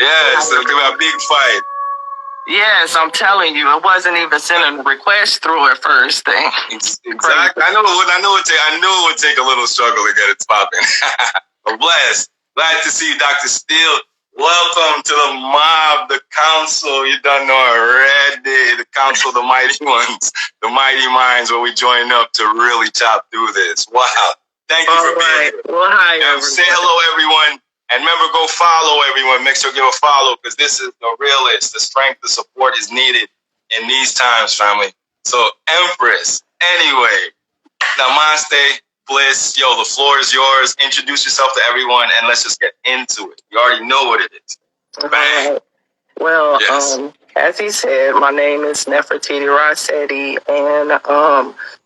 Yes, it's gonna be a big fight. Yes, I'm telling you, it wasn't even sending a request through at first. Exactly. I knew it would take a little struggle to get it popping. But blessed. Glad to see you, Dr. Steele. Welcome to the mob, the council. You don't know already. The council, the mighty ones, the mighty minds, where we join up to really chop through this. Wow. Thank you for being here. Well, hi, everyone. Say hello, everyone. And remember, go follow everyone. Make sure you give a follow, because this is the realest. The strength, the support is needed in these times, family. So, Empress, anyway, namaste, bliss. Yo, the floor is yours. Introduce yourself to everyone, and let's just get into it. You already know what it is. Bang. Right. Well, yes. As he said, my name is Nefertiti Rossetti, and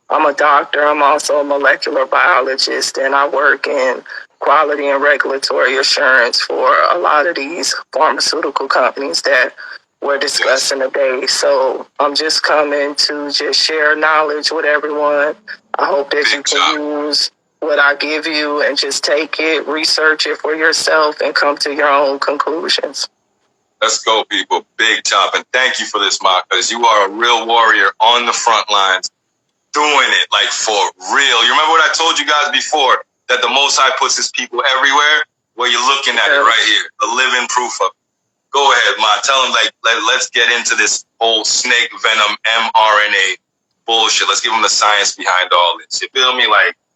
I'm a doctor. I'm also a molecular biologist, and I work in quality and regulatory assurance for a lot of these pharmaceutical companies that we're discussing today. So I'm just coming to just share knowledge with everyone. I hope that you can use what I give you and just take it, research it for yourself, and come to your own conclusions. Let's go, people. Big chop. And thank you for this, Ma, because you are a real warrior on the front lines, doing it like for real. You remember what I told you guys before, that the Most High puts his people everywhere? Well, you're looking at it right here, the living proof of it. Go ahead, Ma. Tell them, let's get into this whole snake venom mRNA bullshit. Let's give them the science behind all this. You feel me?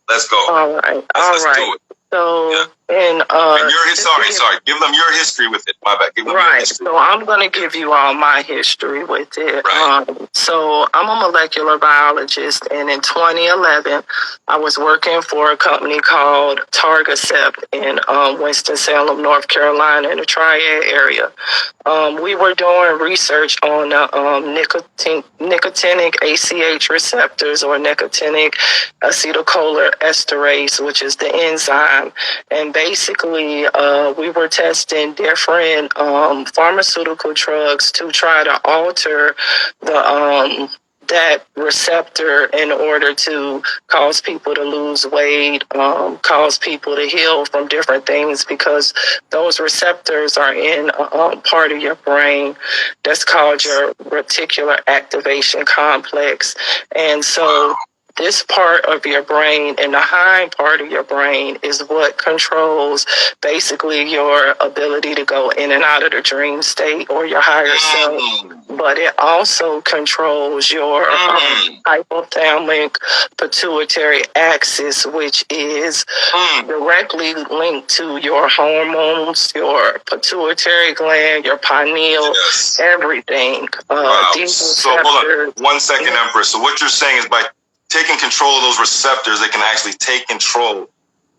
Let's go. All right. Let's do it. So, and sorry. Give them your history with it. My bad. Give them your history. So I'm going to give you all my history with it. Right. So I'm a molecular biologist, and in 2011, I was working for a company called Targacept in Winston-Salem, North Carolina, in the Triad area. We were doing research on nicotinic ACH receptors, or nicotinic acetylcholinesterase, which is the enzyme. And basically, we were testing different pharmaceutical drugs to try to alter the that receptor in order to cause people to lose weight, cause people to heal from different things, because those receptors are in a part of your brain that's called your reticular activation complex. And so this part of your brain and the hind part of your brain is what controls basically your ability to go in and out of the dream state or your higher self. But it also controls your hypothalamic pituitary axis, which is directly linked to your hormones, your pituitary gland, your pineal, everything. So hold on 1 second, Empress. So what you're saying is, by taking control of those receptors, they can actually take control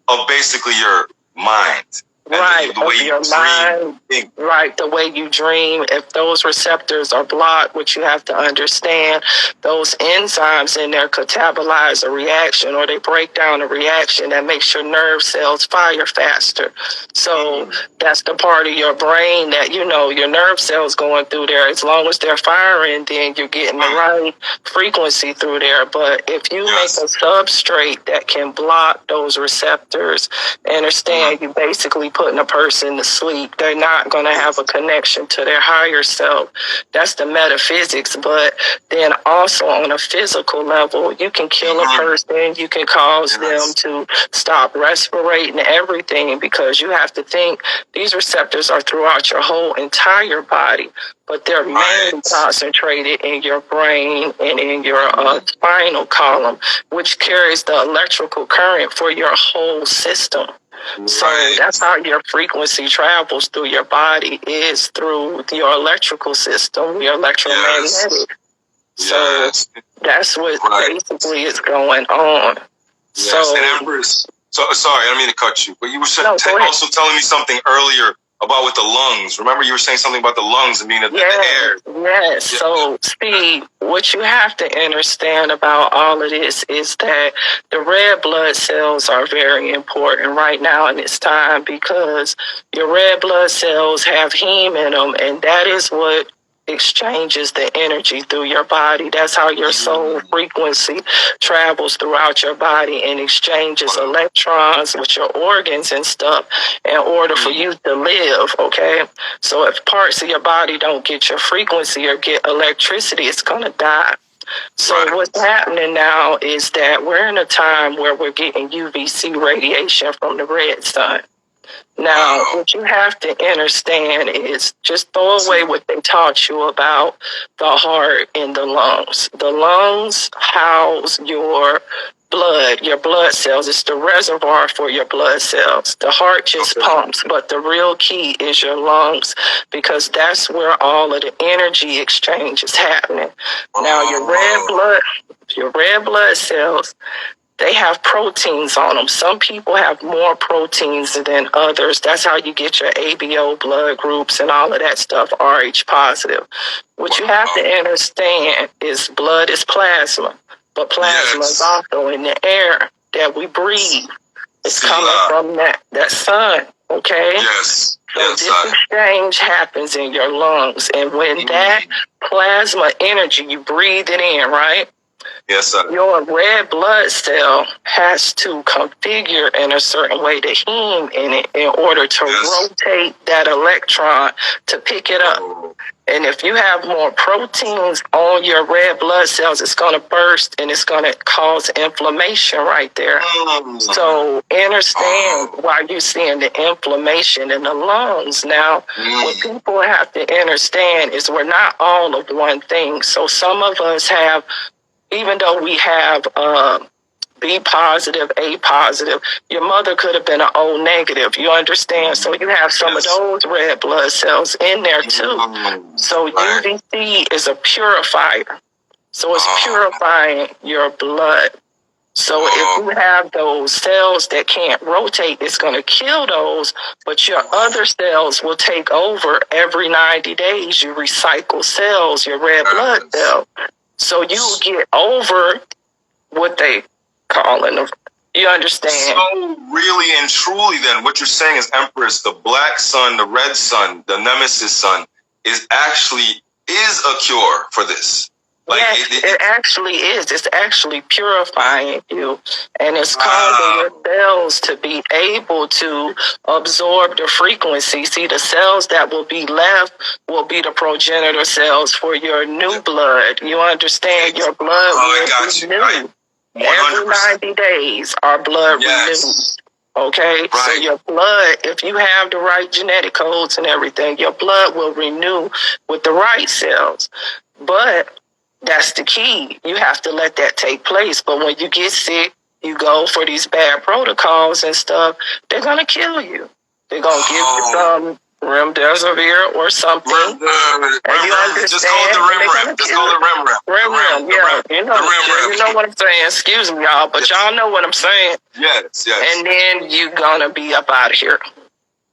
of basically your mind. Right, the way you dream. Right, the way you dream. If those receptors are blocked, which you have to understand, those enzymes in there catabolize a reaction, or they break down a reaction that makes your nerve cells fire faster. So that's the part of your brain that, your nerve cells going through there. As long as they're firing, then you're getting the right frequency through there. But if you make a substrate that can block those receptors, understand you basically putting a person to sleep. They're not going to have a connection to their higher self. That's the metaphysics. But then also on a physical level, you can kill a person. You can cause them to stop respirating, everything, because you have to think these receptors are throughout your whole entire body, but they're mainly concentrated in your brain and in your spinal column, which carries the electrical current for your whole system. So that's how your frequency travels through your body, is through your electrical system, your electromagnetic. So that's what basically is going on. So, and Empress, sorry, I don't mean to cut you, but you were also telling me something earlier about with the lungs. Remember, you were saying something about the lungs and being in the air. Yes. So, Steve, what you have to understand about all of this is that the red blood cells are very important right now in this time, because your red blood cells have heme in them, and that is what exchanges the energy through your body. That's how your soul frequency travels throughout your body and exchanges electrons with your organs and stuff in order for you to live, okay? So if parts of your body don't get your frequency or get electricity, it's going to die. So what's happening now is that we're in a time where we're getting UVC radiation from the red sun. Now, what you have to understand is just throw away what they taught you about the heart and the lungs. The lungs house your blood cells. It's the reservoir for your blood cells. The heart just pumps, but the real key is your lungs, because that's where all of the energy exchange is happening. Now, your red blood cells, they have proteins on them. Some people have more proteins than others. That's how you get your ABO blood groups and all of that stuff, RH positive. What you have to understand is blood is plasma, but plasma is also in the air that we breathe. It's coming from that sun, okay? Yes. So this exchange happens in your lungs, and when that plasma energy, you breathe it in, right? Yes, sir. Your red blood cell has to configure in a certain way the heme in it in order to rotate that electron to pick it up. And if you have more proteins on your red blood cells, it's going to burst and it's going to cause inflammation right there. So understand why you're seeing the inflammation in the lungs. Now, what people have to understand is we're not all of one thing. So some of us have, even though we have B positive, A positive, your mother could have been an O negative. You understand? So you have some of those red blood cells in there too. So UVC is a purifier. So it's purifying your blood. So if you have those cells that can't rotate, it's going to kill those, but your other cells will take over every 90 days. You recycle cells, your red blood cells. So you get over what they calling them. You understand? So really and truly then, what you're saying is, Empress, the black sun, the red sun, the nemesis sun is a cure for this. Like yes, it actually is. It's actually purifying you, and it's causing your cells to be able to absorb the frequency. See, the cells that will be left will be the progenitor cells for your new blood. You understand? Your blood will renew. Every 90 days, our blood renews. Okay, so your blood, if you have the right genetic codes and everything, your blood will renew with the right cells. But that's the key. You have to let that take place. But when you get sick, you go for these bad protocols and stuff, they're going to kill you. They're going to give you some remdesivir or something. And you understand? Just call it the REM. Just call it REM. Yeah. You know what I'm saying. Excuse me, y'all, but y'all know what I'm saying. Yes. And then you're going to be up out of here.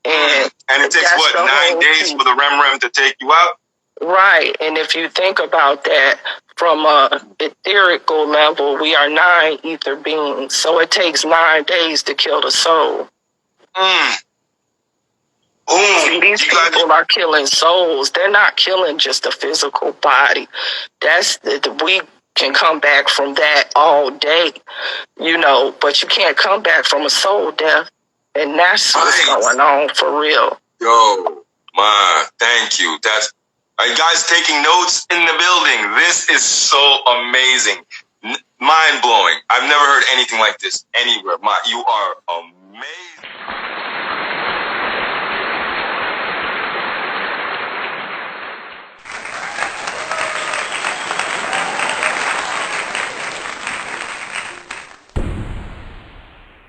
And it takes, 9 days for the REM to take you out? Right. And if you think about that from a etherical level, we are 9 ether beings. So it takes 9 days to kill the soul. See, these people are killing souls. They're not killing just a physical body. We can come back from that all day, but you can't come back from a soul death. And that's what's going on for real. Yo, man, thank you. Are you guys taking notes in the building? This is so amazing. Mind-blowing. I've never heard anything like this anywhere. You are amazing.